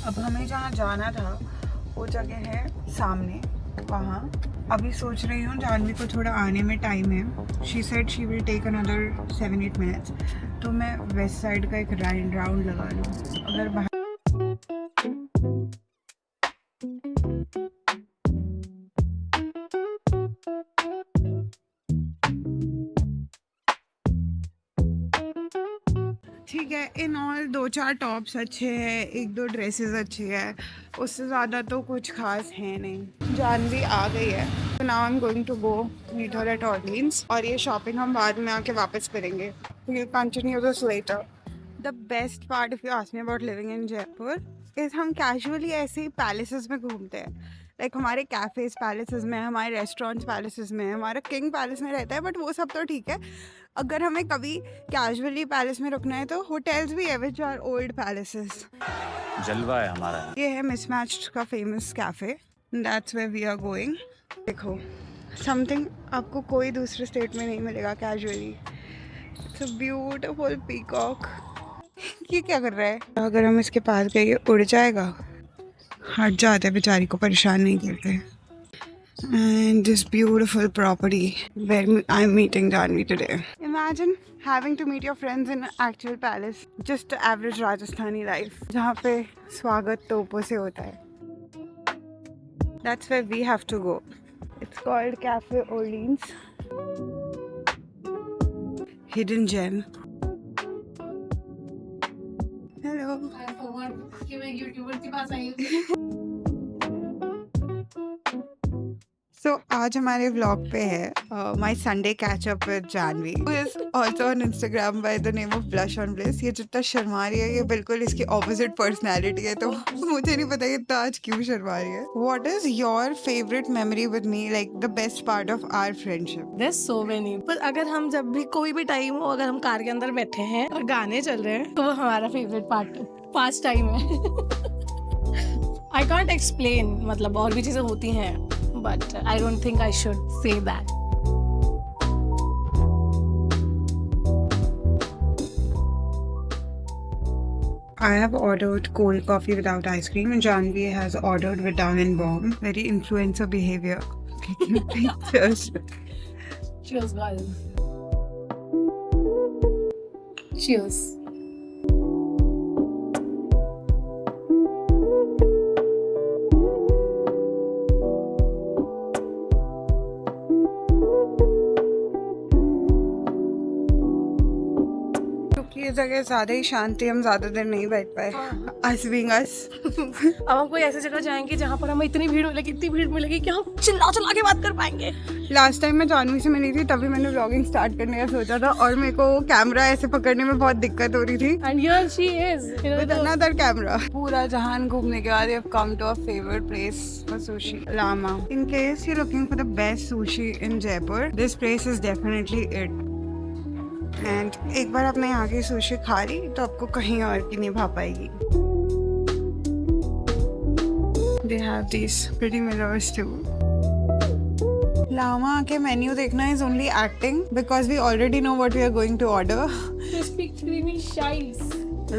अब हमें जहाँ जाना था वो जगह है सामने वहाँ। अभी सोच रही हूँ जानवी को थोड़ा आने में टाइम है। She said she will take another 7-8 minutes, तो मैं वेस्ट साइड का एक राउंड लगा लूँ अगर बाहर। ठीक है, इन ऑल 2-4 टॉप्स अच्छे हैं, 1-2 ड्रेसेस अच्छी है, उससे ज़्यादा तो कुछ खास है नहीं। जानवी आ गई है, तो now I am going to go meet her at Orleans, और ये शॉपिंग हम बाद में आके वापस करेंगे। We continue this later. The best part if you ask me about living in Jaipur is हम कैजुअली ऐसे ही पैलेसेस में घूमते हैं। लाइक हमारे कैफ़ेज़ पैलेसेस में, हमारे रेस्टोरेंट्स पैलेसेस में, हमारा किंग पैलेस में रहता है, बट वो सब तो ठीक है। अगर हमें कभी कैजुअली पैलेस में रुकना है तो होटल्स भी है विच आर ओल्ड पैलेसेस। जलवा है हमारा। ये है मिसमैच्ड का famous cafe, that's where we are going. देखो, समथिंग आपको कोई दूसरे स्टेट में नहीं मिलेगा casually. It's a beautiful peacock. ये क्या कर रहा है? अगर हम इसके पास गए ये उड़ जाएगा। हट जाते हैं, बेचारी को परेशान नहीं करते। And this beautiful property where I'm meeting Janvi today. Imagine having to meet your friends in an actual palace. Just average Rajasthani life, जहाँ पे स्वागत तोपों से होता है. That's where we have to go. It's called Cafe Orleans. Hidden gem. Hello. कि मैं YouTuber के पास आई हूँ। So आज हमारे व्लॉग पे है my Sunday catch up with Janvi, who is also on Instagram by the name of Blush on Bliss. ये जितना शर्मा रही है ये बिल्कुल इसकी opposite personality है, तो मुझे नहीं पता ये इतना आज क्यों शर्मा रही है. What is your favorite memory with me, like the best part of our friendship? There's so many. पर अगर हम जब भी कोई भी टाइम हो, अगर हम कार के अंदर बैठे हैं और गाने चल रहे हैं तो वो हमारा फेवरेट पास टाइम है. I can't explain, मतलब और भी चीजें होती हैं, but I don't think I should say that. I have ordered cold coffee without ice cream and Janvi has ordered with down and bomb. Very influencer behavior. Taking pictures. Cheers, guys. Cheers. ये जगह ज्यादा ही शांति, हम ज्यादा देर नहीं बैठ पाए. Us being us. अब हम कोई ऐसी जगह जाएंगे जहाँ पर हमें इतनी भीड़ मिलेगी, इतनी भीड़ मिलेगी कि हम चिल्ला चिल्ला के बात कर पाएंगे. लास्ट टाइम मैं जानवी से मिली थी तभी मैंने व्लॉगिंग स्टार्ट करने का सोचा था और मेरे को कैमरा ऐसे पकड़ने में बहुत दिक्कत हो रही थी. And here she is. With another camera. पूरा जहान घूमने के बाद we have come to our favorite place for sushi, Lama. In case you're looking for the best sushi in Jaipur, this place is definitely it. And एक बार आपने यहाँ की sushi खा ली तो आपको कहीं और की नहीं भा पाएगी. They have these pretty mirrors too. Lama के मेन्यू देखना is only acting because we already know what we are going to order. Crispy creamy shies.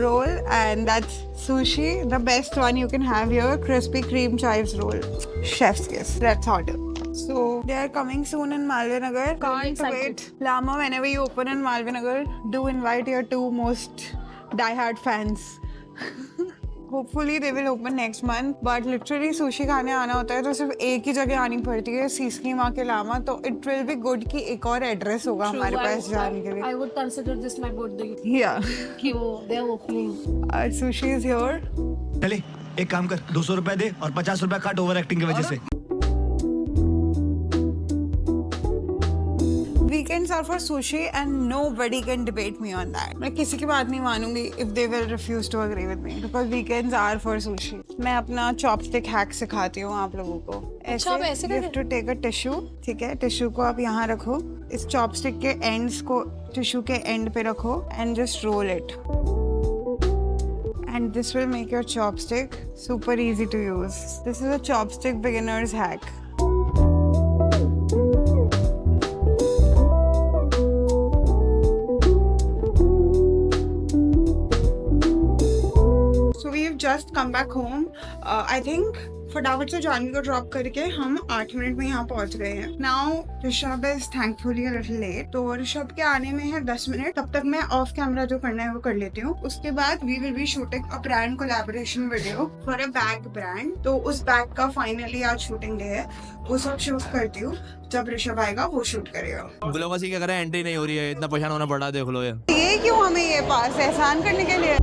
Roll, and that's sushi. The best one you can have here, crispy cream chives roll. Chef's kiss. Let's order. So they are coming soon in Malvi Nagar. Can't excited. wait. Lama, whenever you open in Malvi Nagar, do invite your 2 most die-hard fans. Hopefully they will open next month. But literally sushi खाने आना होता है तो सिर्फ एक ही जगह आनी पड़ती है, सीसकी माँ के लामा. तो it will be good कि एक और एड्रेस होगा हमारे पास जाने के लिए. I would consider this my birthday. Yeah. कि वो they are opening. Our sushi is here. चले एक काम कर, 200 रुपए दे और 50 रुपए काट ओवर एक्टिंग की वजह से. Weekends are for sushi and nobody can debate me on that. मैं किसी की बात नहीं मानूंगी if they will refuse to agree with me because weekends are for sushi. मैं अपना chopstick hack सिखाती हूँ आप लोगों को. अच्छा, ऐसे you have to take a tissue. ठीक है, टिश्यू को आप यहाँ रखो, इस chopstick के ends को टिश्यू के end पे रखो and just roll it. And this will make your chopstick super easy to use. This is a chopstick beginner's hack. Just come back home. I think फटाफट से जानवी को ड्रॉप करके हम 8 मिनट में यहाँ पहुंच गए हैं। Now Rishabh is thankfully late, तो ऋषभ के आने में है 10 मिनट। तब तक मैं ऑफ कैमरा जो करना है वो कर लेती हूँ। उसके बाद we will be shooting a brand collaboration video for a bag brand. तो उस बैग का फाइनली आज शूटिंग डे है, वो सब शूट करती हूँ। जब ऋषभ आएगा वो शूट करेगा। ग्लोबसी क्या कर रहा है, एंट्री नहीं हो रही है, इतना परेशान होना पड़ रहा है, देख लो यार। ये क्यों हमें ये पास एहसान करने के लिए?